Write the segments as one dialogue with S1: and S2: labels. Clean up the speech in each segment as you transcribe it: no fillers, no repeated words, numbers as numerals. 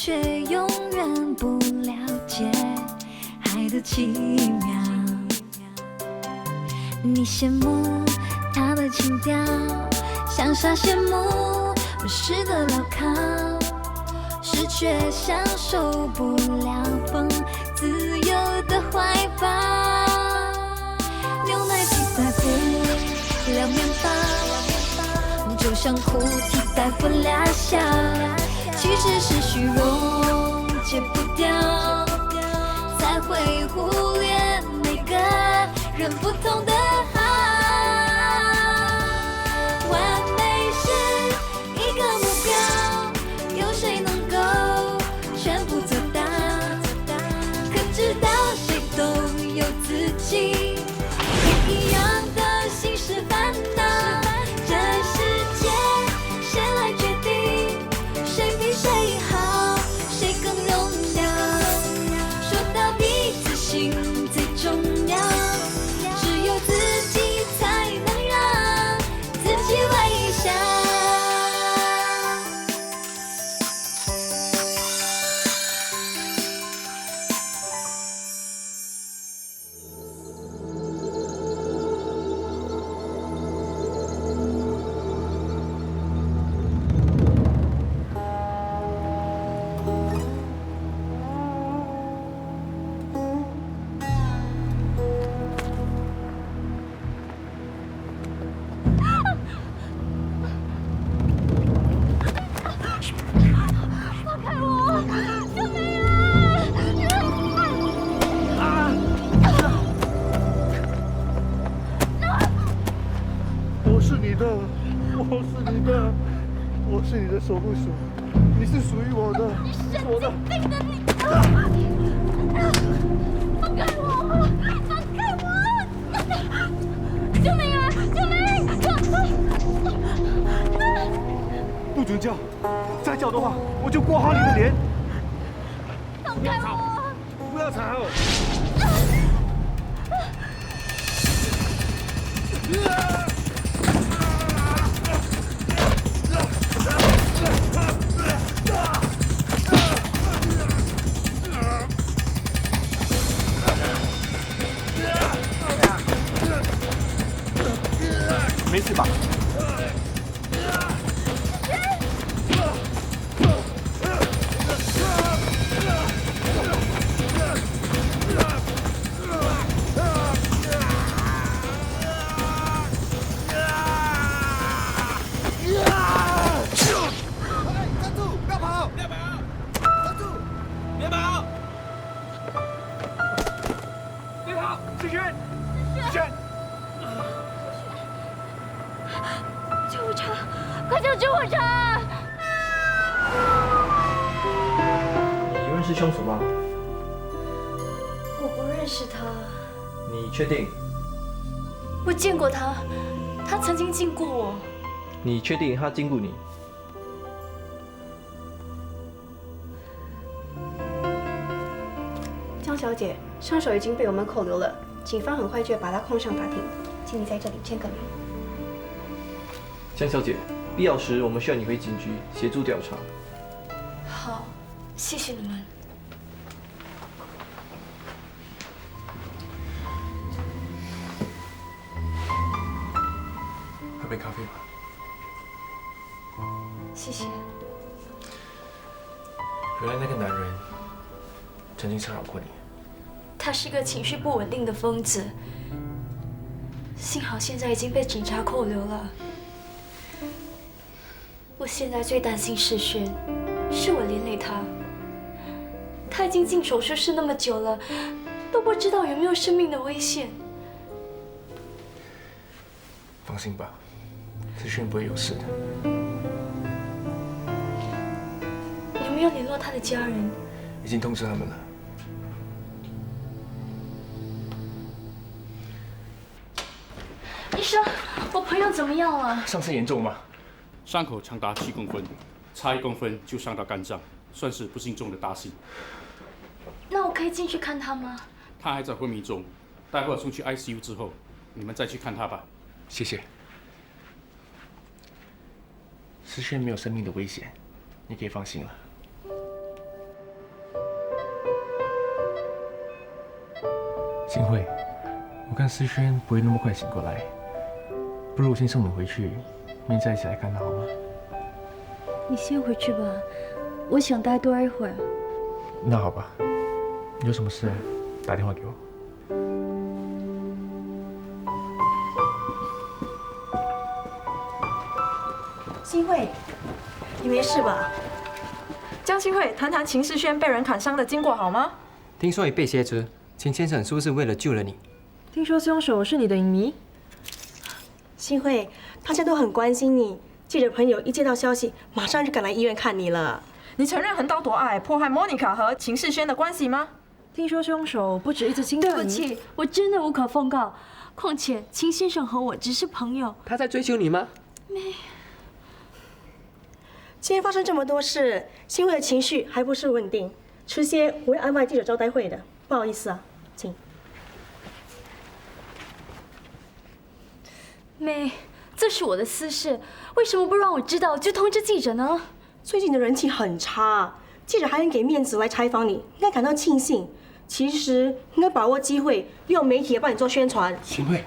S1: 却永远不了解爱的奇妙。你羡慕他的情调，像傻羡慕儿时的牢靠，是却享受不了风自由的怀抱。牛奶替代不了面包，就像哭替代不了笑，其实是虚荣戒不掉，才会忽略每个人不同的好。完美是一个目标，有谁能够全部做到？可知道谁都有自己不一样的心事烦恼。这世界谁来决定谁比谁好，谁更荣耀？说到底自信最重要，只有自己才能让自己微笑。
S2: 我是你的，我是你的，我是你的守护神，你是属于我的，你是我的。
S3: 病的你！放开我！放开我！救命啊！救命！
S2: 不准叫，再叫的话，我就刮花你的脸。
S3: 放开我！
S2: 不要吵！没事吧？
S4: 站住！不要跑！不要跑！站住！别跑！
S2: 别跑！志轩，志轩！
S3: 救护车！快叫救护车！
S5: 你认识凶手吗？
S3: 我不认识他，
S5: 你确定？
S3: 我见过他，他曾经经过我。
S5: 你确定他经过你？
S6: 江小姐，伤手已经被我们扣留了，警方很快就会把他控上法庭，请你在这里签个名。
S5: 江小姐，必要时我们需要你回警局协助调查。
S3: 好，谢谢你们。
S4: 喝杯咖啡吧。
S3: 谢谢。
S4: 原来那个男人曾经骚扰过你。
S3: 他是个情绪不稳定的疯子，幸好现在已经被警察扣留了。我现在最担心世轩，是我连累他。他已经进手术室那么久了，都不知道有没有生命的危险。
S4: 放心吧，志轩不会有事的。
S3: 有没有联络他的家人？
S4: 已经通知他们了。
S3: 医生，我朋友怎么样了？
S4: 伤势严重吗？
S7: 伤口长达7公分，差1公分就伤到肝脏，算是不幸中的大幸。
S3: 那我可以进去看他吗？
S7: 他还在昏迷中，待会儿送去 ICU 之后，你们再去看他吧。
S4: 谢谢。志轩没有生命的危险，你可以放心了。
S8: 新慧，我看思轩不会那么快醒过来，不如我先送你回去，明天再一起来看他好吗？
S3: 你先回去吧，我想待多一会儿。
S8: 那好吧，你有什么事打电话给我。
S9: 新慧，你没事吧？江新慧，谈谈秦世轩被人砍伤的经过好吗？
S10: 听说你被挟持，秦先生是不是为了救了你？
S9: 听说凶手是你的影迷。
S11: 新慧，大家都很关心你，记者朋友一接到消息，马上就赶来医院看你了。
S9: 你承认横刀夺爱、迫害莫妮卡和秦世轩的关系吗？听说凶手不止一直侵犯你。
S3: 对不起，我真的无可奉告。况且秦先生和我只是朋友。
S10: 他在追求你吗？
S3: 没。
S11: 今天发生这么多事，新慧的情绪还不是稳定，迟些我会安排记者招待会的。不好意思啊，请。
S3: 妹，这是我的私事，为什么不让我知道就通知记者呢？
S11: 最近的人气很差，记者还能给面子来采访你，应该感到庆幸。其实应该把握机会，利用媒体也帮你做宣传。
S12: 新慧，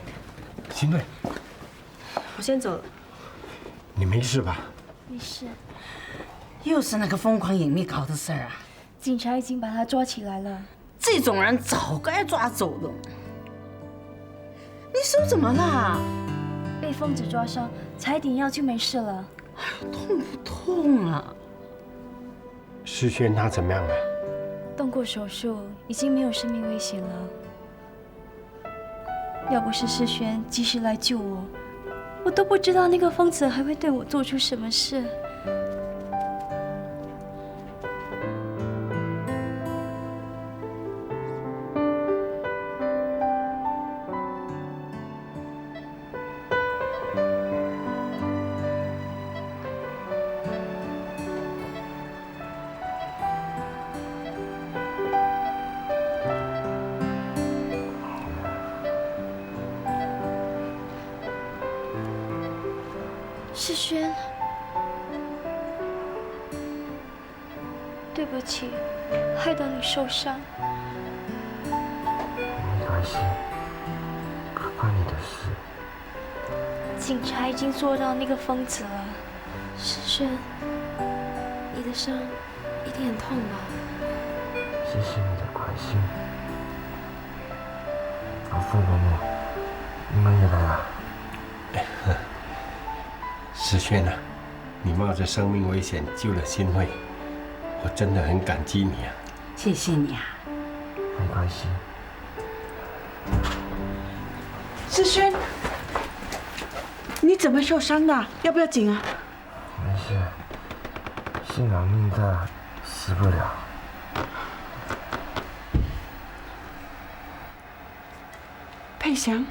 S12: 新慧，
S11: 我先走了。
S12: 你没事吧？
S3: 没事。
S13: 又是那个疯狂影迷搞的事儿啊！
S3: 警察已经把他抓起来了。
S13: 这种人早该抓走了。你手怎么了？
S3: 被疯子抓伤，踩点药就没事了。
S13: 痛不痛啊？
S12: 世轩他怎么样了？
S3: 动过手术，已经没有生命危险了。要不是世轩及时来救我，我都不知道那个疯子还会对我做出什么事。世轩，对不起，害得你受伤。
S14: 没关系，不关你的事。
S3: 警察已经捉到那个疯子了。世轩，你的伤一定很痛吧？
S14: 谢谢你的关心。伯父伯母，你们也来了。
S12: 世轩啊，你冒着生命危险救了新慧，我真的很感激你啊！
S13: 谢谢你啊。
S14: 没关系。
S13: 世轩，你怎么受伤的？要不要紧啊？
S14: 没事，幸好命大，死不了。
S13: 佩祥，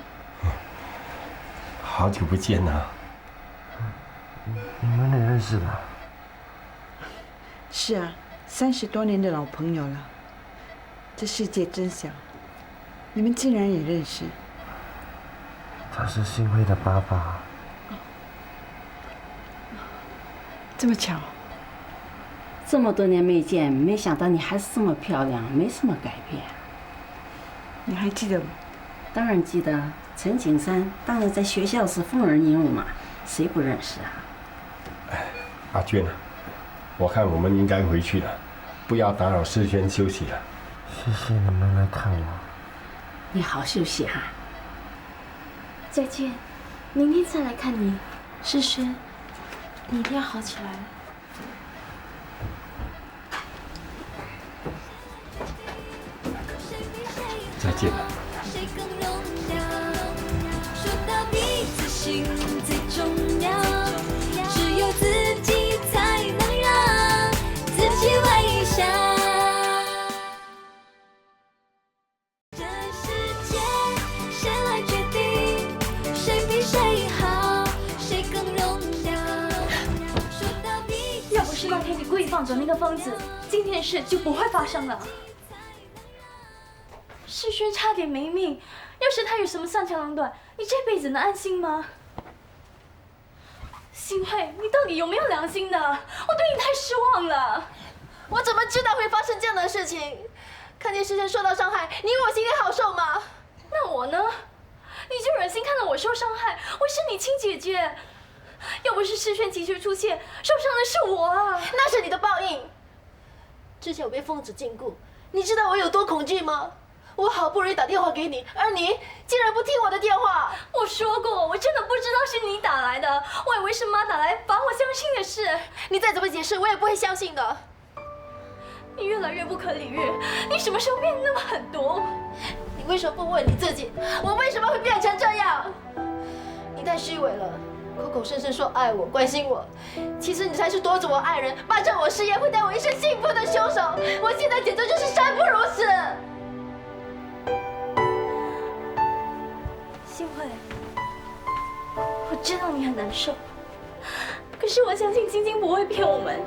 S12: 好久不见啊！
S14: 你们也认识的？
S15: 是啊，30多年的老朋友了。这世界真小，你们竟然也认识。
S14: 他是新慧的爸爸。
S15: 这么巧？
S13: 这么多年没见，没想到你还是这么漂亮，没什么改变。
S15: 你还记得我？
S13: 当然记得，陈景山当然在学校是风云人物嘛，谁不认识啊？
S12: 阿娟啊，我看我们应该回去了，不要打扰世轩休息了。
S14: 谢谢你们来看我。
S13: 你好休息哈。
S3: 再见，明天再来看你。世轩，你一定要好起来。
S12: 再见了。
S1: 谁更荣耀？说到底，自信最重要。只有自己才能让自己微笑。这世界谁来决定？谁比谁好？谁更荣耀？说到底，
S3: 要不是那天你故意放走那个疯子，今天的事就不会发生了。世轩差点没命，要是他有什么三长两短，你这辈子能安心吗？新慧，你到底有没有良心的？我对你太失望了。
S16: 我怎么知道会发生这样的事情？看见世轩受到伤害，你以为我心里好受吗？
S3: 受伤害，我是你亲姐姐。要不是世轩及时出现，受伤的是我啊！
S11: 那是你的报应。之前我被疯子禁锢，你知道我有多恐惧吗？我好不容易打电话给你，而你竟然不听我的电话。
S3: 我说过，我真的不知道是你打来的，我以为是妈打来把我相信的事。
S11: 你再怎么解释，我也不会相信的。
S3: 你越来越不可理喻，你什么时候变得那么狠毒？
S11: 你为什么不问你自己，我为什么会变成这样？你太虚伪了，口口声声说爱我、关心我，其实你才是夺走我爱人、霸占我事业、毁掉我一生幸福的凶手。我现在简直就是生不如死。
S3: 新慧，我知道你很难受，可是我相信晶晶不会骗我们，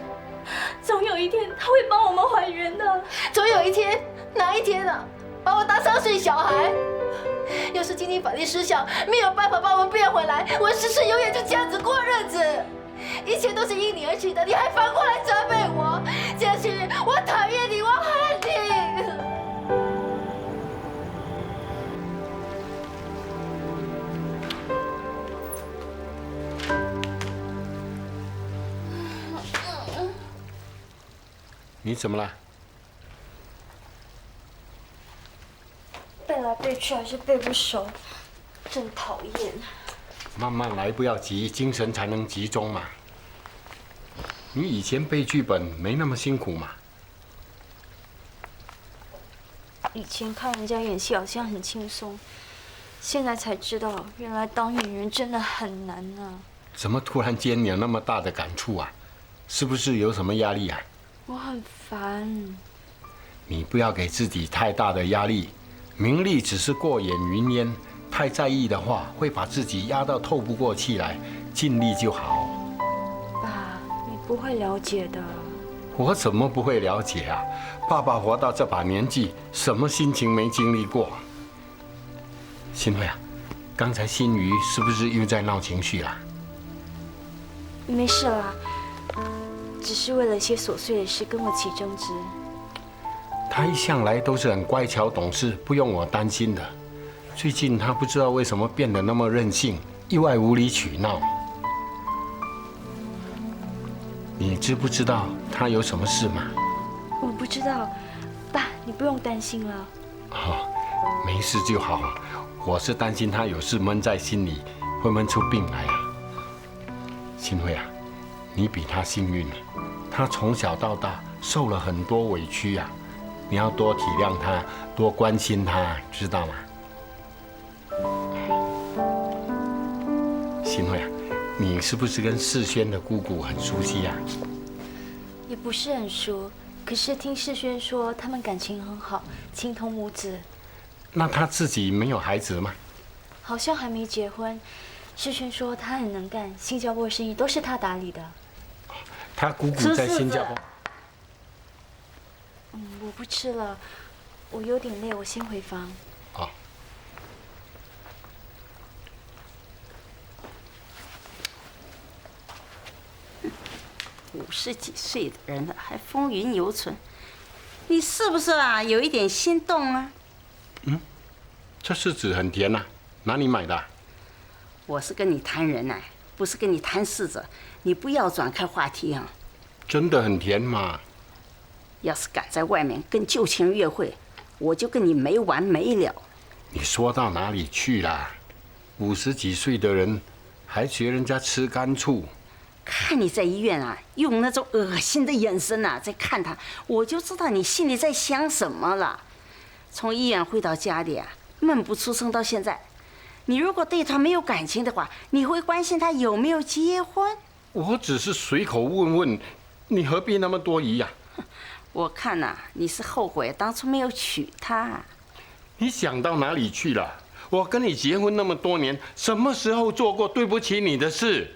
S3: 总有一天她会帮我们还原的。
S11: 总有一天，哪一天啊？把我当3岁小孩？要是晶晶法力失效，没有办法把我们变回来，我世世永远就这样子过日子。一切都是因你而起的，你还反过来责备我，建勋，我讨厌你，我恨你。
S12: 你怎么了？
S3: 背来背去还是背不熟，真讨厌。
S12: 慢慢来，不要急，精神才能集中嘛。你以前背剧本没那么辛苦嘛？
S3: 以前看人家演戏好像很轻松，现在才知道，原来当演员真的很难啊。
S12: 怎么突然间有那么大的感触啊？是不是有什么压力啊？
S3: 我很烦。
S12: 你不要给自己太大的压力，名利只是过眼云烟，太在意的话会把自己压到透不过气来，尽力就好。
S3: 爸，你不会了解的。
S12: 我怎么不会了解啊？爸爸活到这把年纪，什么心情没经历过？新慧啊，刚才新瑜是不是又在闹情绪啦？
S3: 没事啦，只是为了一些琐碎的事跟我起争执。
S12: 他一向来都是很乖巧懂事，不用我担心的。最近他不知道为什么变得那么任性，意外无理取闹。你知不知道他有什么事吗？
S3: 我不知道，爸，你不用担心了。
S12: 哦，没事就好。我是担心他有事闷在心里，会闷出病来啊。新慧啊，你比他幸运了，他从小到大受了很多委屈啊，你要多体谅他，多关心他，知道吗？新慧啊，你是不是跟世轩的姑姑很熟悉啊？
S3: 也不是很熟，可是听世轩说他们感情很好，情同母子。
S12: 那他自己没有孩子吗？
S3: 好像还没结婚。世轩说他很能干，新加坡生意都是他打理的。
S12: 他姑姑在新加坡。
S3: 我不吃了，我有点累，我先回房。
S12: 好。
S13: 50几岁的人了，还风韵犹存，你是不是啊？有一点心动啊？
S12: 这柿子很甜呐，哪里买的？
S13: 我是跟你谈人啊，不是跟你谈柿子，你不要转开话题啊。
S12: 真的很甜嘛。
S13: 要是敢在外面跟旧情约会，我就跟你没完没了。
S12: 你说到哪里去啦？50几岁的人还学人家吃干醋。
S13: 看你在医院啊，用那种恶心的眼神啊在看他，我就知道你心里在想什么了。从医院回到家里啊，闷不出声到现在。你如果对他没有感情的话，你会关心他有没有结婚？
S12: 我只是随口问问，你何必那么多疑呀？
S13: 我看呐，你是后悔当初没有娶她。
S12: 你想到哪里去了？我跟你结婚那么多年，什么时候做过对不起你的事？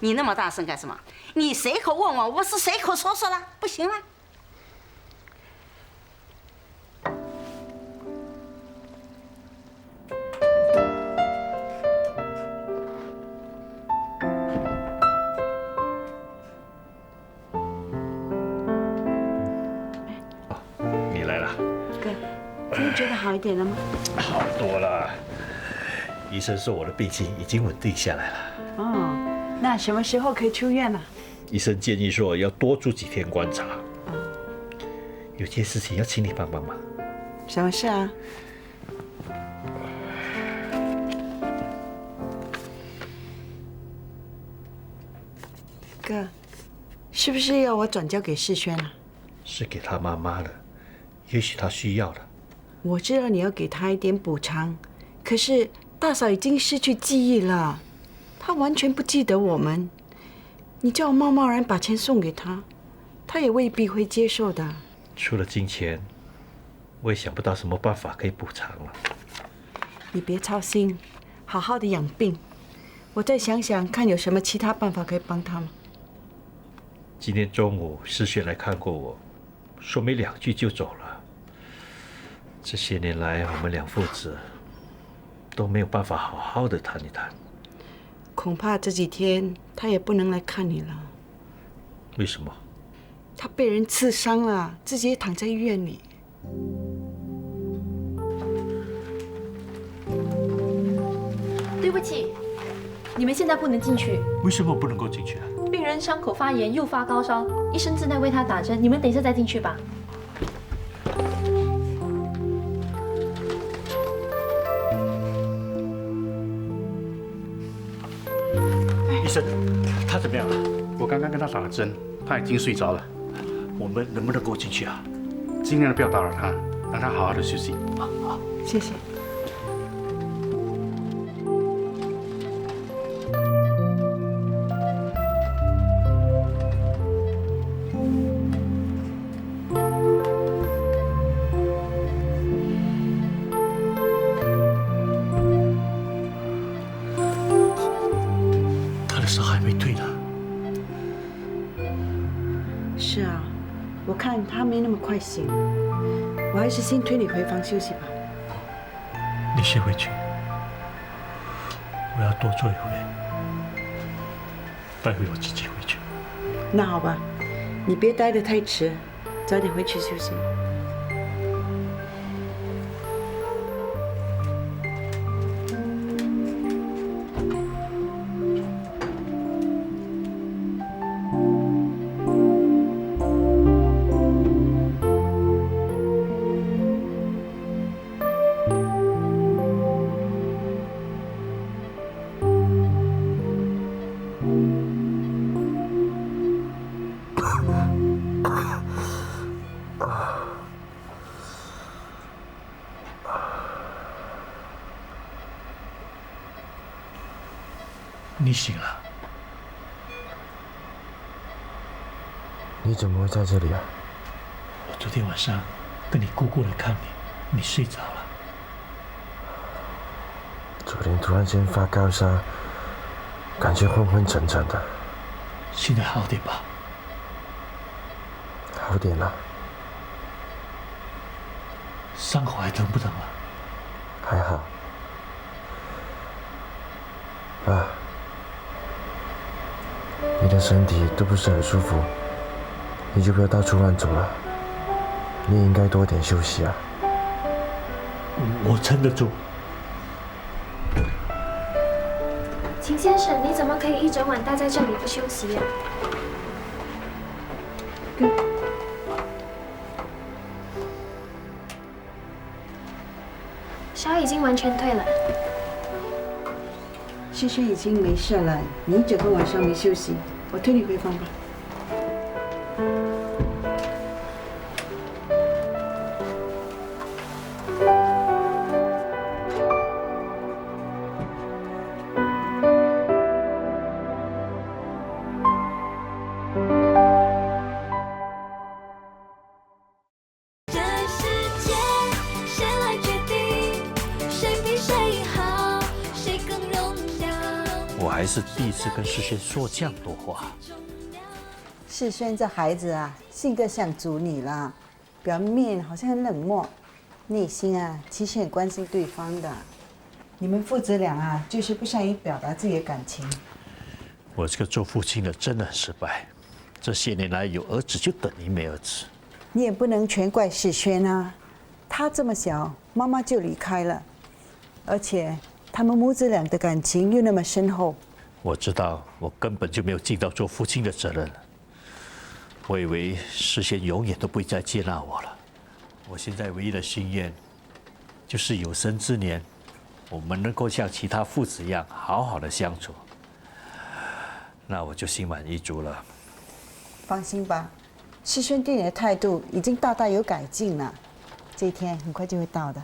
S13: 你那么大声干什么？你随口问我，我是随口说说了，不行了。
S12: 你来了，
S15: 哥，今天觉得好一点了吗？
S2: 好多了。
S16: 医生说我的病情已经稳定下来了。
S15: 哦，那什么时候可以出院了？
S16: 医生建议说要多住几天观察。有件事情要请你帮帮忙。
S15: 什么事啊？哥，是不是要我转交给世轩啊？
S16: 是给他妈妈的，也许他需要的。
S15: 我知道你要给他一点补偿，可是大嫂已经失去记忆了，她完全不记得我们。你叫我贸贸然把钱送给她，她也未必会接受的。
S16: 除了金钱，我也想不到什么办法可以补偿了。
S15: 你别操心，好好的养病，我再想想看有什么其他办法可以帮他吗？
S16: 今天中午世轩来看过我，说没2句就走了。这些年来，我们两父子都没有办法好好的谈一谈。
S15: 恐怕这几天他也不能来看你了。
S16: 为什么？
S15: 他被人刺伤了，自己也躺在医院里。
S9: 对不起，你们现在不能进去。
S16: 为什么不能够进去啊？
S9: 病人伤口发炎又发高烧，医生正在为他打针，你们等一下再进去吧。
S7: 医生，他怎么样了？我刚刚跟他打了针，他已经睡着了。
S16: 我们能不能够进去啊？
S7: 尽量的不要打扰他，让他好好的休息。
S16: 好，
S15: 谢谢。
S16: 他的伤还没退呢。
S15: 是啊，我看他没那么快醒，我还是先推你回房休息吧。
S16: 你先回去，我要多坐一会，待会我自己回去。
S15: 那好吧，你别待得太迟，早点回去休息。
S16: 你醒了？
S14: 你怎么会在这里啊？
S16: 我昨天晚上跟你姑姑来看你，你睡着了。
S14: 昨天突然间发高烧，感觉昏昏沉沉的。
S16: 现在好点吧？
S14: 好点了。
S16: 伤口还疼不疼啊？
S14: 还好。爸，你的身体都不是很舒服，你就不要到处乱走了。你也应该多点休息啊。
S16: 我撑得住。
S3: 秦先生，你怎么可以一整晚待在这里不休息呀？烧已经完全退了。
S15: 世轩已经没事了，你一整个晚上没休息，我推你回房吧。
S1: 这世界谁来决定？谁比谁好？谁更荣耀？
S16: 我还是第一次跟世轩说这样多话。
S15: 世轩这孩子啊，性格像祖你啦，表面好像很冷漠，内心啊其实很关心对方的。你们父子俩啊，就是不善于表达自己的感情。
S16: 我这个做父亲的真的很失败，这些年来有儿子就等于没儿子。
S15: 你也不能全怪世轩啊，他这么小，妈妈就离开了，而且他们母子俩的感情又那么深厚。
S16: 我知道，我根本就没有尽到做父亲的责任。我以为世贤永远都不会再接纳我了。我现在唯一的心愿，就是有生之年，我们能够像其他父子一样好好的相处。那我就心满意足了。
S15: 放心吧，世轩对你的态度已经大大有改进了，这一天很快就会到的。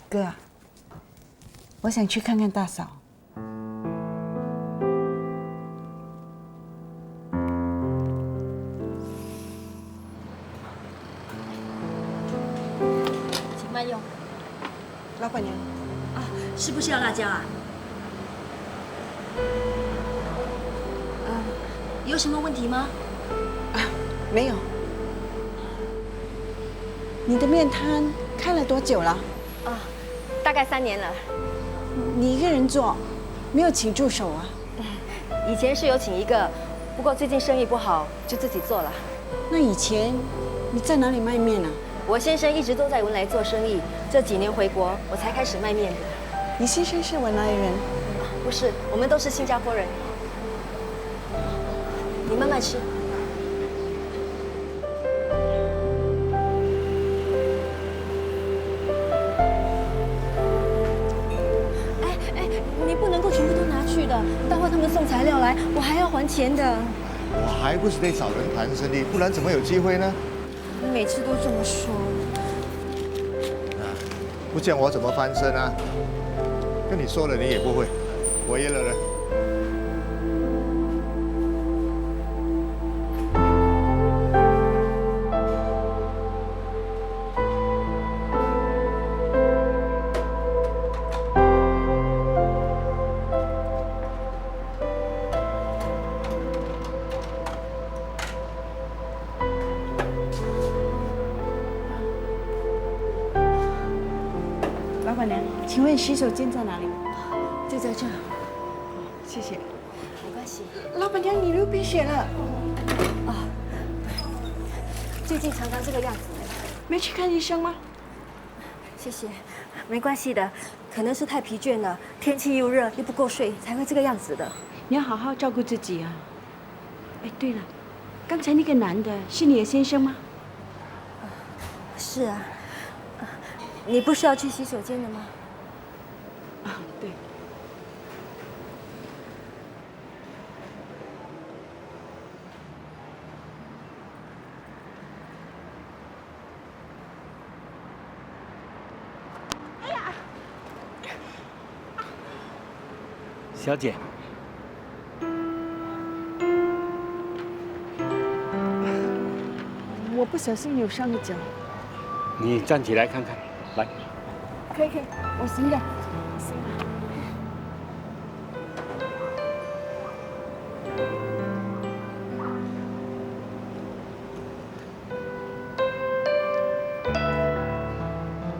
S15: 哥，我想去看看大嫂。
S17: 请慢用。
S15: 老板娘，
S17: 是不是要辣椒啊？有什么问题吗？
S15: 没有。你的面摊开了多久了？
S6: 大概3年了。
S15: 你一个人做，没有请助手啊？
S6: 以前是有请一个，不过最近生意不好，就自己做了。
S15: 那以前你在哪里卖面啊？
S6: 我先生一直都在文莱做生意，这几年回国，我才开始卖面的。
S15: 你先生是文莱人？
S6: 不是，我们都是新加坡人。你慢慢吃。你不能够全部都拿去的，待会他们送材料来，我还要还钱的。
S2: 我还不是得找人谈生意，不然怎么有机会呢？
S6: 你每次都这么说。
S2: 不见我怎么翻身啊？跟你说了你也不会，我约了人。
S15: 老板娘，请问洗手间在哪里？
S6: 就在这儿。
S15: 谢谢。
S6: 没关系。
S15: 老板娘，你流鼻血了。
S6: 最近常常这个样子。
S15: 没去看医生吗？
S6: 谢谢，没关系的，可能是太疲倦了，天气又热又不够睡，才会这个样子的。
S15: 你要好好照顾自己啊。哎，对了，刚才那个男的是你的先生吗？
S6: 是啊。你不是要去洗手间的吗？
S15: 对。
S12: 小姐，
S15: 我不小心扭伤了脚。
S12: 你站起来看看，来。
S15: 可以，我行的。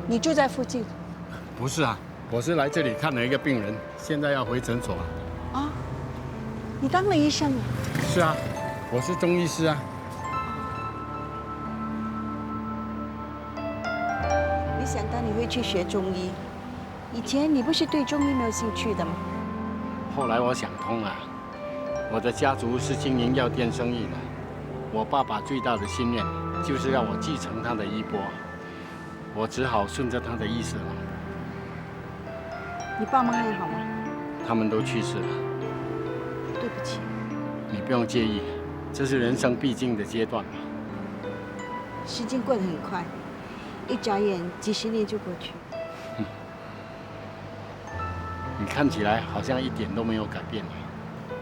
S15: 你住在附近？
S12: 不是啊，我是来这里看了一个病人，现在要回诊所。
S15: 啊，你当了医生啊？
S12: 是啊，我是中医师啊。
S15: 没想到你会去学中医，以前你不是对中医没有兴趣的吗？
S12: 后来我想通了，我的家族是经营药店生意的，我爸爸最大的心愿就是让我继承他的衣钵，我只好顺着他的意思了。
S15: 你爸妈还好吗？
S12: 他们都去世了。
S15: 对不起。
S12: 你不用介意，这是人生必经的阶段嘛。
S15: 时间过得很快。一眨眼，几10年就过去。
S12: 你看起来好像一点都没有改变。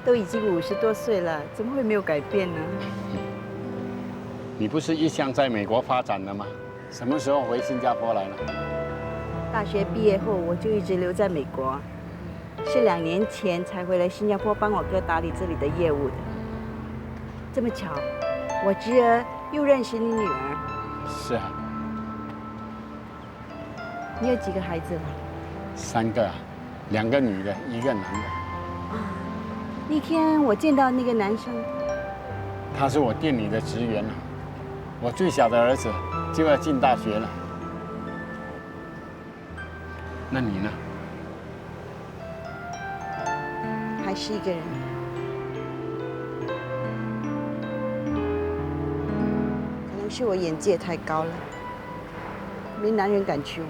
S15: 都已经50多岁了，怎么会没有改变呢？
S12: 你不是一向在美国发展的吗？什么时候回新加坡来了？
S15: 大学毕业后，我就一直留在美国，是2年前才回来新加坡帮我哥打理这里的业务的。这么巧，我侄儿又认识你女儿。
S12: 是啊。
S15: 你有几个孩子了
S12: ？3个，2个女的，1个男的。
S15: 那天我见到那个男生，
S12: 他是我店里的职员，我最小的儿子就要进大学了。那你呢？
S15: 还是一个人。可能是我眼界太高了，没男人敢娶我。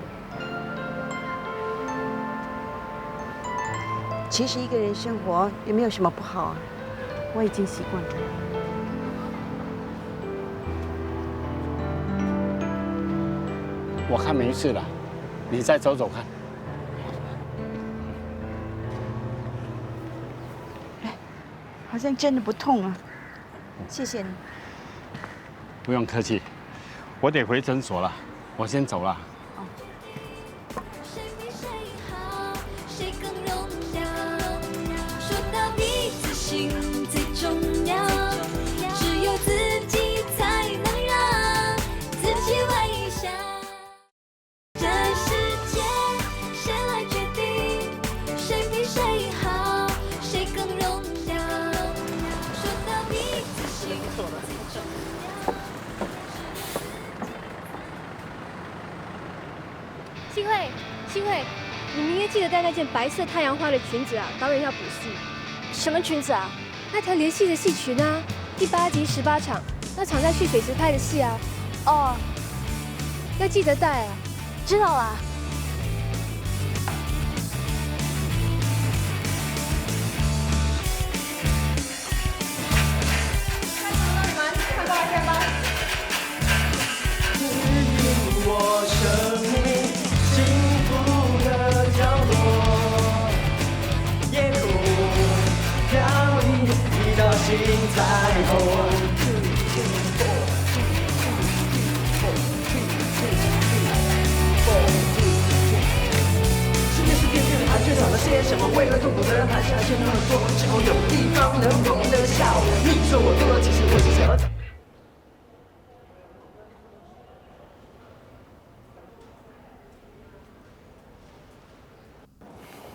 S15: 其实一个人生活也没有什么不好啊，我已经习惯了。
S12: 我看没事了，你再走走看。
S15: 好像真的不痛啊，谢谢你。
S12: 不用客气，我得回诊所了，我先走了。
S1: 谁更荣耀？说到彼此心最重要，只有自己才能让自己微笑。这世界谁来决定？谁比谁好？谁更荣耀？说到彼此心最重要。
S6: 新慧，新慧，你明天记得带那件白色太阳花的裙子啊，导演要补戏。
S3: 什么裙子啊？
S6: 那条连戏的戏裙啊，第8集18场，那场在蓄水池拍的戏啊。
S3: 哦，
S6: 要记得带啊。
S3: 知道啦。
S4: 我生命幸福的角落，夜空飘逸一道新彩虹。世界是变变的，还缺少了些什么？为了痛苦的人，还是那么多。只要有地方能懂得笑。你说我多了，其实我是想要。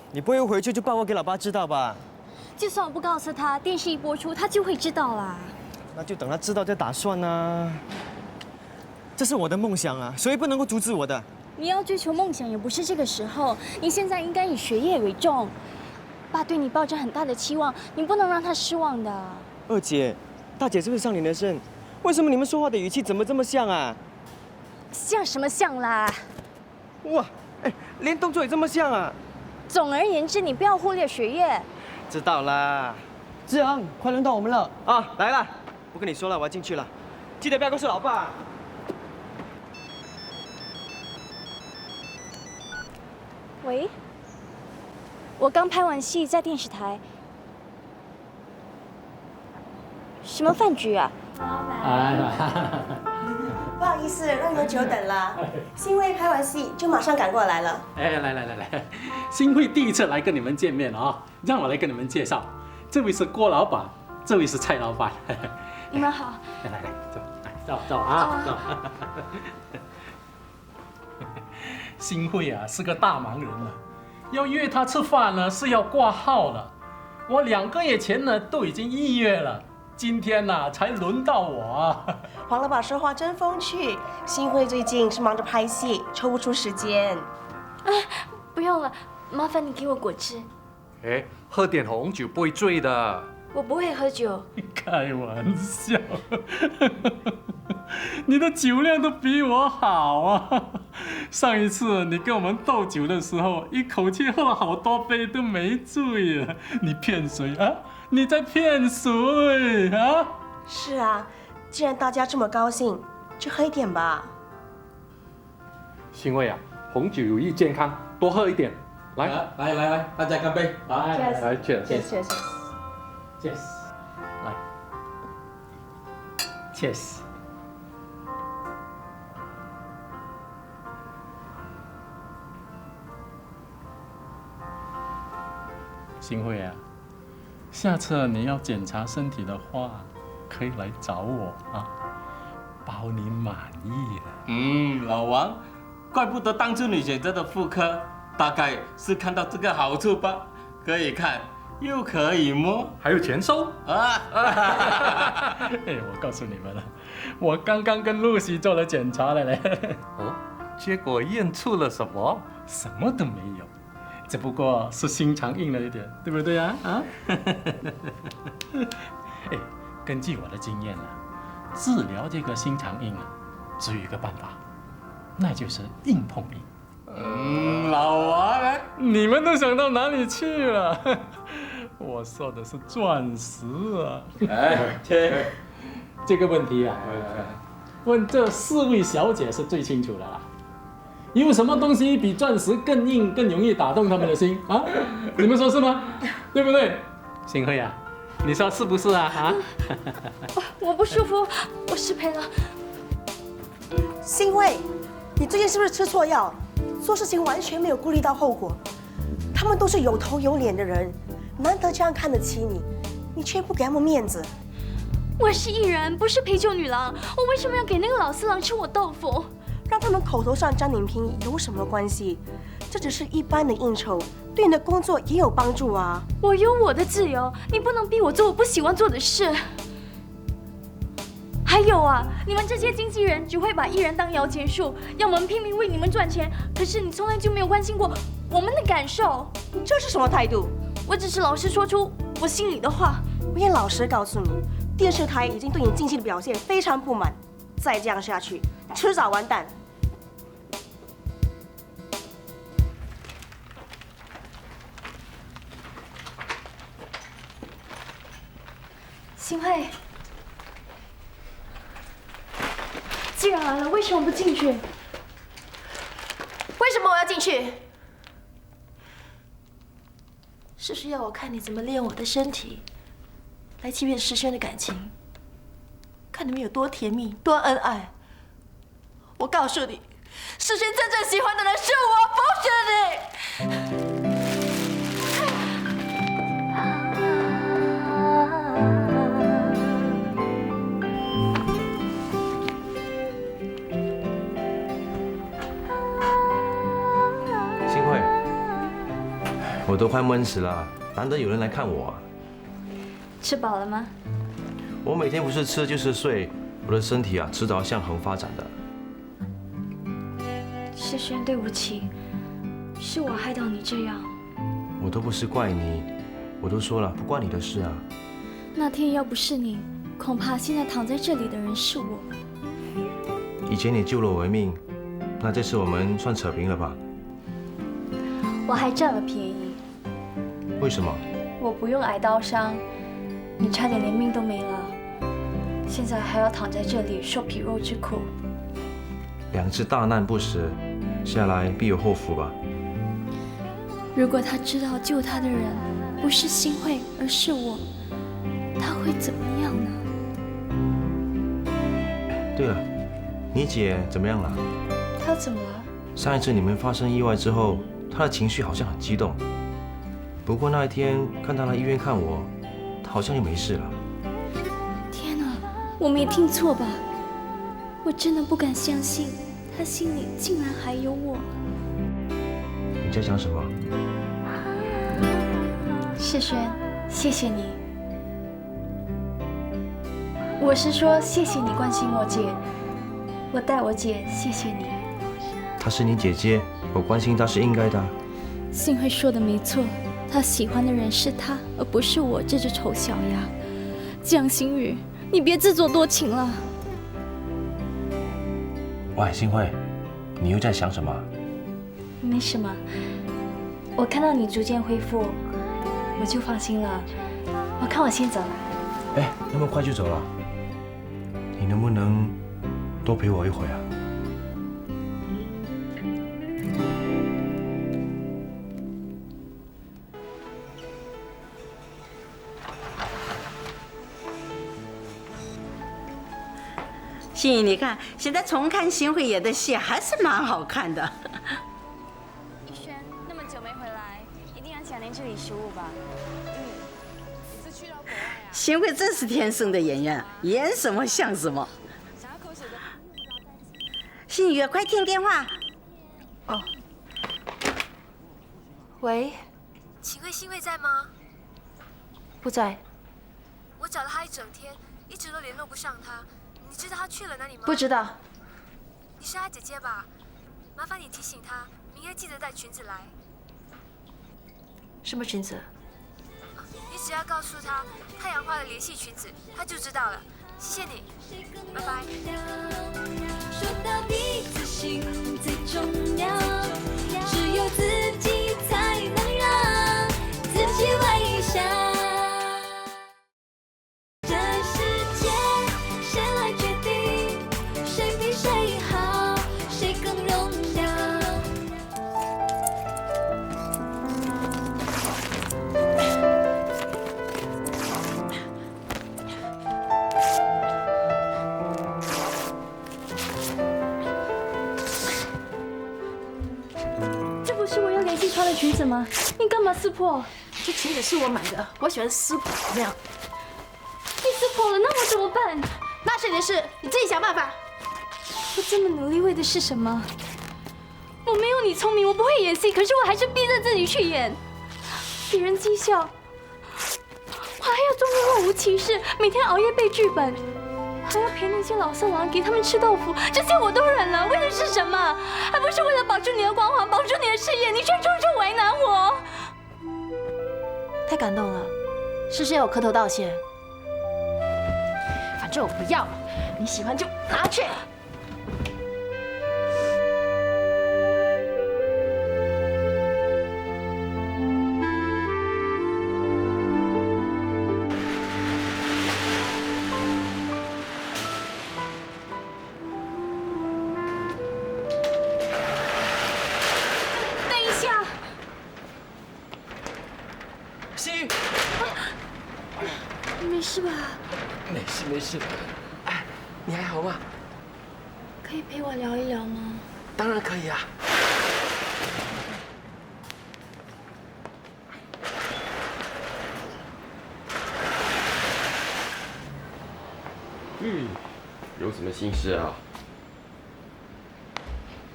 S18: 你不会回去就报告给老爸知道吧？
S3: 就算我不告诉他，电视一播出，他就会知道啦。
S18: 那就等他知道再打算啊。这是我的梦想啊，谁不能够阻止我的？
S3: 你要追求梦想也不是这个时候，你现在应该以学业为重。爸对你抱着很大的期望，你不能让他失望的。
S18: 二姐，大姐是不是上你的身？为什么你们说话的语气怎么这么像啊？
S3: 像什么像啦？
S18: 哇，哎，连动作也这么像啊！
S3: 总而言之，你不要忽略学业。
S18: 知道啦。志昂，快轮到我们了啊！来了，不跟你说了，我要进去了，记得不要告诉老爸。
S3: 喂，我刚拍完戏，在电视台。什么饭局啊？
S19: 不好意思，让你们久等了。新慧拍完戏就马上赶过来了。
S20: 哎，来，新慧第一次来跟你们见面啊，让我来跟你们介绍，这位是郭老板，这位是蔡老板。
S3: 你们好。
S20: 来，走啊，走。新慧啊是个大忙人了，要约他吃饭呢是要挂号了。我2个月前呢都已经预约了，今天呢才轮到我啊。
S19: 黄老板说话真风趣，新慧最近是忙着拍戏，抽不出时间。
S3: 不用了，麻烦你给我果汁。
S21: 哎，喝点红酒不会醉的。
S3: 我不会喝酒。
S20: 开玩笑，你的酒量都比我好啊！上一次你跟我们斗酒的时候，一口气喝了好多杯都没醉啊！你骗谁啊？你在骗谁啊？
S19: 是啊，既然大家这么高兴，就喝一点吧。
S21: 新慧啊，红酒有益健康，多喝一点。来，
S5: 大家干杯！
S21: 来
S19: ，Cheers，
S20: Cheers， 来 ，Cheers。新慧啊，下次你要检查身体的话，可以来找我啊，包你满意的。
S22: 老王，怪不得当初你选择的妇科，大概是看到这个好处吧？可以看，又可以摸，
S20: 还有钱收
S22: 啊！
S20: 哎，我告诉你们了，我刚刚跟露西做了检查了嘞。
S21: 哦，
S20: 结果验出了什么？什么都没有，只不过是心肠硬了一点，对不对啊？啊？哎，根据我的经验啊，治疗这个心肠硬啊，只有一个办法，那就是硬碰硬。老王，你们都想到哪里去了？我说的是钻石啊！哎，切，这个问题啊，问这4位小姐是最清楚的啦。有什么东西比钻石更硬、更容易打动他们的心啊？你们说是吗？对不对？新慧啊，你说是不是啊？啊？
S3: 我不舒服，我失陪了。
S19: 新慧，你最近是不是吃错药？做事情完全没有顾虑到后果。他们都是有头有脸的人，难得这样看得起你，你却不给他们面子。
S3: 我是艺人，不是陪酒女郎，我为什么要给那个老四郎吃我豆腐？
S19: 让他们口头上沾点便宜有什么关系？这只是一般的应酬，对你的工作也有帮助啊。
S3: 我有我的自由，你不能逼我做我不喜欢做的事。还有啊，你们这些经纪人只会把艺人当摇钱树，要我们拼命为你们赚钱，可是你从来就没有关心过我们的感受。
S19: 你这是什么态度？
S3: 我只是老实说出我心里的话。
S19: 我也老实告诉你，电视台已经对你近期的表现非常不满，再这样下去，迟早完蛋。
S3: 新慧，既然来了，为什么不进去？
S11: 为什么我要进去？是不是要我看你怎么利用我的身体，来欺骗世轩的感情？看你们有多甜蜜，多恩爱。我告诉你，世轩真正喜欢的人是我，不是你。
S5: 我都快闷死了，难得有人来看我啊！
S3: 吃饱了吗？
S5: 我每天不是吃就是睡，我的身体啊，迟早要向横发展的。
S3: 世轩，对不起，是我害到你这样。
S5: 我都不是怪你，我都说了，不关你的事啊。
S3: 那天要不是你，恐怕现在躺在这里的人是我。
S5: 以前你救了我一命，那这次我们算扯平了吧？
S3: 我还占了便宜。
S5: 为什么？
S3: 我不用挨刀伤，你差点连命都没了，现在还要躺在这里受皮肉之苦。
S5: 2次大难不死，下来必有后福吧。
S3: 如果他知道救他的人不是新慧，而是我，他会怎么样呢？
S5: 对了，你姐怎么样了？
S3: 她怎么了？
S5: 上一次你们发生意外之后，她的情绪好像很激动。不过那一天看她来医院看我，她好像就没事了。
S3: 天哪，我没听错吧？我真的不敢相信，她心里竟然还有我。
S5: 你在想什么？
S3: 世轩，谢谢你。我是说，谢谢你关心我姐，我带我姐，谢谢你。
S5: 她是你姐姐，我关心她是应该的。
S3: 幸慧说的没错，她喜欢的人是她，而不是我这只丑小鸭。江心雨，你别自作多情了。
S5: 喂，新慧，你又在想什么？
S3: 没什么，我看到你逐渐恢复，我就放心了。我看我先走了。
S5: 哎，那么快就走了？你能不能多陪我一会啊？
S13: 心怡，你看，现在重看新慧演的戏还是蛮好看的。
S3: 逸轩，那么久没回来，一定很想念这里食物吧？
S19: 你是去到国外啊？
S13: 新慧真是天生的演员，演什么像什么。心怡，快听电话。
S11: 哦。喂，
S17: 请问新慧在吗？
S11: 不在。
S17: 我找了她一整天，一直都联络不上她。你知道她去了哪里吗？
S11: 不知道。
S17: 你是她姐姐吧？麻烦你提醒他，明天记得带裙子来。
S19: 什么裙子？
S17: 你只要告诉他太阳花的连系裙子，他就知道了。谢谢你，拜拜。
S1: 说到底，自信最重要，只有自己才能让自己微笑。这世界谁来决定？谁比谁好？谁更荣耀？
S3: 这不是我要联系穿的裙子吗？你干嘛撕破？
S19: 这裙子是我买的，我喜欢撕破那样。
S3: 你撕破了，那我怎么办？
S19: 那是你的事，你自己想办法。
S3: 我这么努力为的是什么？我没有你聪明，我不会演戏，可是我还是逼着自己去演。别人讥笑，我还要装作若无其事，每天熬夜背剧本，还要陪那些老色狼给他们吃豆腐，这些我都忍了，为的是什么？还不是为了保住你的光环，保住你的事业，你却处处为难我。
S19: 太感动了，诗诗要我磕头道歉。反正我不要了，你喜欢就拿去。
S3: 等一下，
S18: 心，
S3: 你没事吧？
S18: 没事没事。哎，你还好吗？
S3: 可以陪我聊一聊吗？
S18: 当然可以啊。
S8: 有什么心事啊？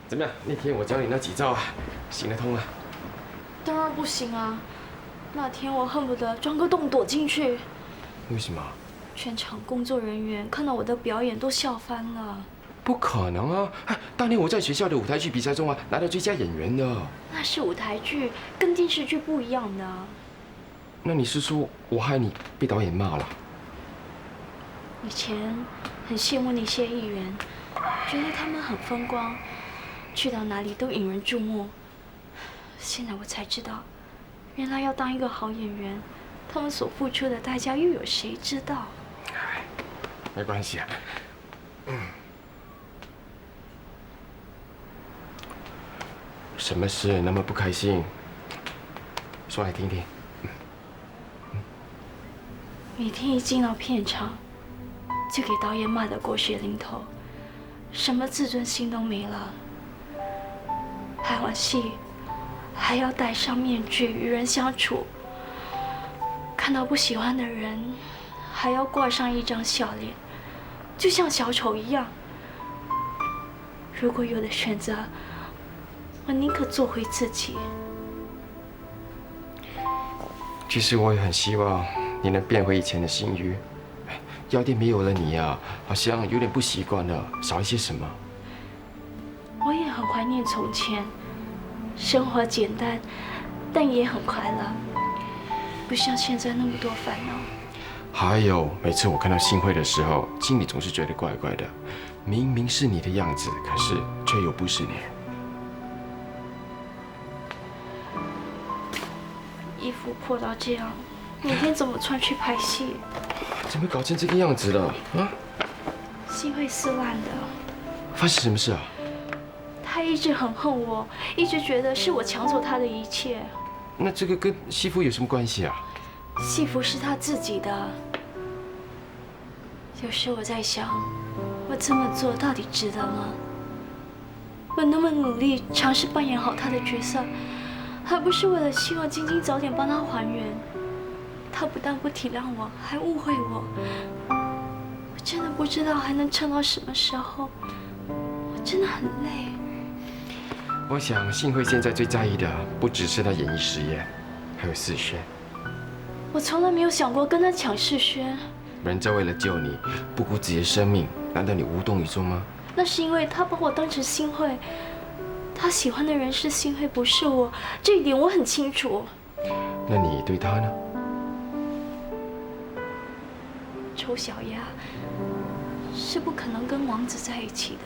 S8: 怎么样？那天我教你那几招啊，行得通啊？
S3: 当然不行啊！那天我恨不得钻个洞躲进去。
S8: 为什么？
S3: 全场工作人员看到我的表演都笑翻了。
S8: 不可能啊！当年我在学校的舞台剧比赛中啊，拿到最佳演员的。
S3: 那是舞台剧，跟电视剧不一样的。
S8: 那你是说我害你被导演骂了？
S3: 以前很羡慕那些艺人，觉得他们很风光，去到哪里都引人注目。现在我才知道，原来要当一个好演员，他们所付出的代价又有谁知道？
S8: 没关系啊。什么事那么不开心？说来听听。
S3: 每天一进到片场，就给导演骂得狗血淋头，什么自尊心都没了。拍完戏还要戴上面具与人相处，看到不喜欢的人还要挂上一张笑脸，就像小丑一样。如果有的选择，我宁可做回自己。
S8: 其实我也很希望你能变回以前的心瑜。药店没有了你啊，好像有点不习惯了，少一些什么。
S3: 我也很怀念从前，生活简单，但也很快乐，不像现在那么多烦恼。
S8: 还有，每次我看到幸会的时候，心里总是觉得怪怪的。明明是你的样子，可是却又不是你。
S3: 衣服破到这样，每天怎么穿去拍戏？
S8: 怎么搞成这个样子了啊？
S3: 心会撕烂的。
S8: 发生什么事啊？
S3: 他一直很恨我，一直觉得是我抢走他的一切。
S8: 那这个跟西服有什么关系啊？
S3: 戏服是他自己的。有时我在想，我这么做到底值得吗？我那么努力尝试扮演好他的角色，还不是为了希望晶晶早点帮他还原？他不但不体谅我，还误会我。我真的不知道还能撑到什么时候，我真的很累。
S8: 我想幸会现在最在意的不只是他演艺事业，还有世轩。
S3: 我从来没有想过跟他抢世轩。
S8: 人家为了救你，不顾自己的生命，难道你无动于衷吗？
S3: 那是因为他把我当成新会，他喜欢的人是新辉，不是我，这一点我很清楚。
S8: 那你对他呢？
S3: 丑小鸭是不可能跟王子在一起的。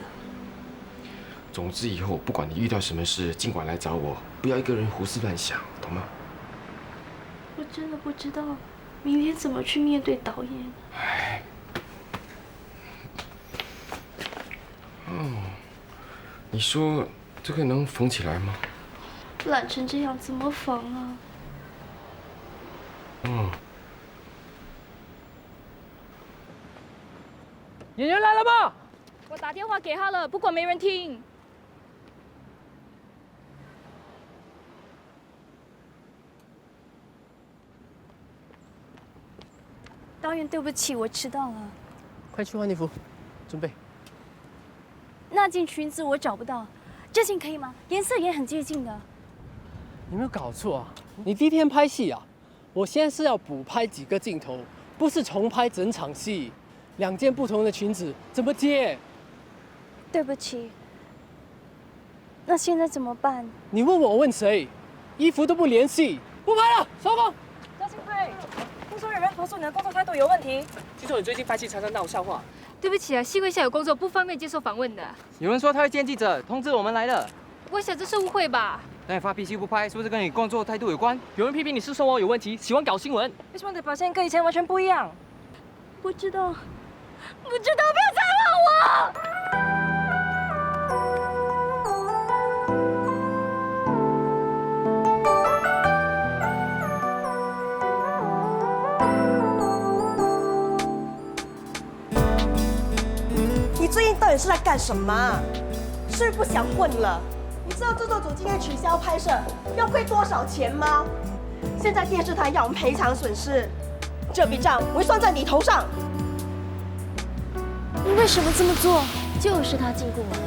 S8: 总之以后不管你遇到什么事，尽管来找我，不要一个人胡思乱想，懂吗？
S3: 我真的不知道明天怎么去面对导演。
S8: 唉，你说这个能缝起来吗？
S3: 烂成这样怎么缝啊？
S9: 演员来了吗？
S10: 我打电话给他了，不过没人听。导演，对不起，我迟到了。
S9: 快去换衣服，准备。
S10: 那件裙子我找不到，这件可以吗？颜色也很接近的。
S9: 你没有搞错啊？你第一天拍戏啊？我现在是要补拍几个镜头，不是重拍整场戏。2件不同的裙子怎么接？
S10: 对不起。那现在怎么办？
S9: 你问我问谁？衣服都不联系，不拍了，收工。
S23: 张新辉，听说有人投诉你的工作态度有问题。
S9: 听说你最近拍戏常常闹笑话。
S10: 对不起啊，戏会下有工作，不方便接受访问的。
S18: 有人说他会见记者，通知我们来的。
S10: 我想这是误会吧？
S18: 那你发脾气不拍，是不是跟你工作态度有关？有人批评你私生活有问题，喜欢搞新闻。
S23: 为什么你的表现跟以前完全不一样？
S10: 不知道，不要再问我！
S19: 你最近到底是在干什么？是不是不想混了？你知道制作组今天取消拍摄要亏多少钱吗？现在电视台要我们赔偿损失，这笔账我会算在你头上。
S11: 你为什么这么做？就是他禁锢我们。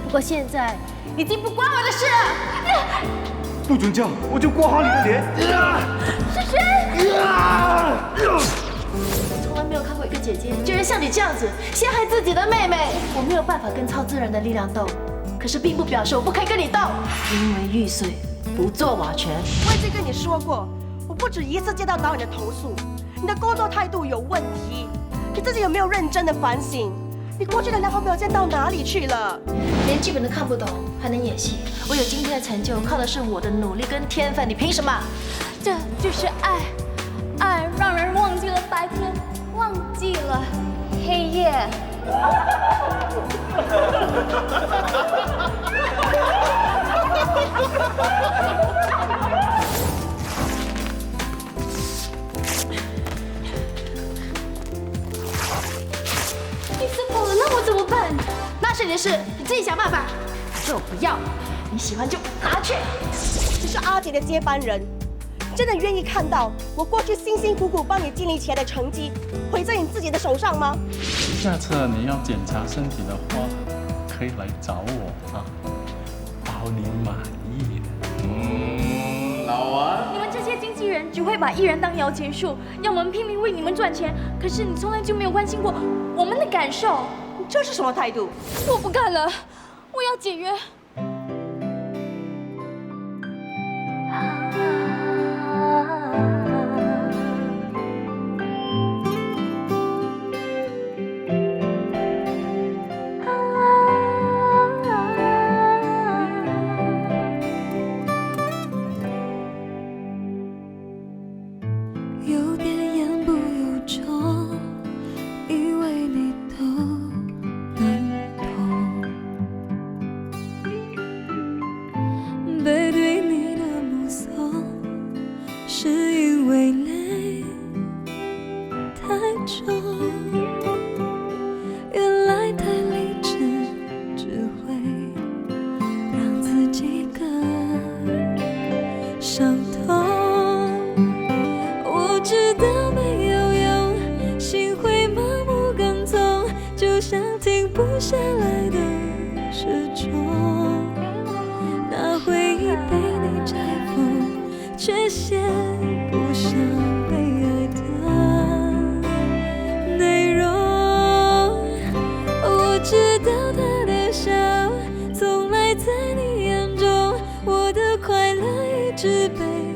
S11: 不过现在已经不关我的事了。
S2: 不准叫，我就刮花你的脸！
S11: 是谁？我从来没有看过一个姐姐居然像你这样子陷害自己的妹妹。我没有办法跟超自然的力量斗，可是并不表示我不可以跟你斗。因为玉碎不做瓦全。
S19: 我已经跟你说过，我不止一次接到导演的投诉，你的工作态度有问题。你自己有没有认真的反省？你过去的2号表现到哪里去了？
S11: 连剧本都看不懂，还能演戏？我有今天的成就，靠的是我的努力跟天分，你凭什么？
S10: 这就是爱，爱让人忘记了白天，忘记了黑夜。你死跑了，那我怎么办？
S11: 那是你的事，你自己想办法。这我不要，你喜欢就拿去。
S19: 你是阿姐的接班人，真的愿意看到我过去辛辛苦苦帮你建立起来的成绩毁在你自己的手上吗？
S20: 下次你要检查身体的话，可以来找我啊，包你满意。
S22: 老王，
S3: 你们这些经纪人只会把艺人当摇钱树，要我们拼命为你们赚钱，可是你从来就没有关心过我们的感受。
S19: 这是什么态度？
S3: 我不干了，我要解约。
S1: 有点言不由衷，以为你都能懂。背对你的目送，是因为泪太重。原来太理智只会让自己更伤痛。我知道没有用，心会盲目跟踪，就像停不下来的时钟。那回忆被你拆封，却写不上被爱的内容。我知道他的笑，从来在你之辈。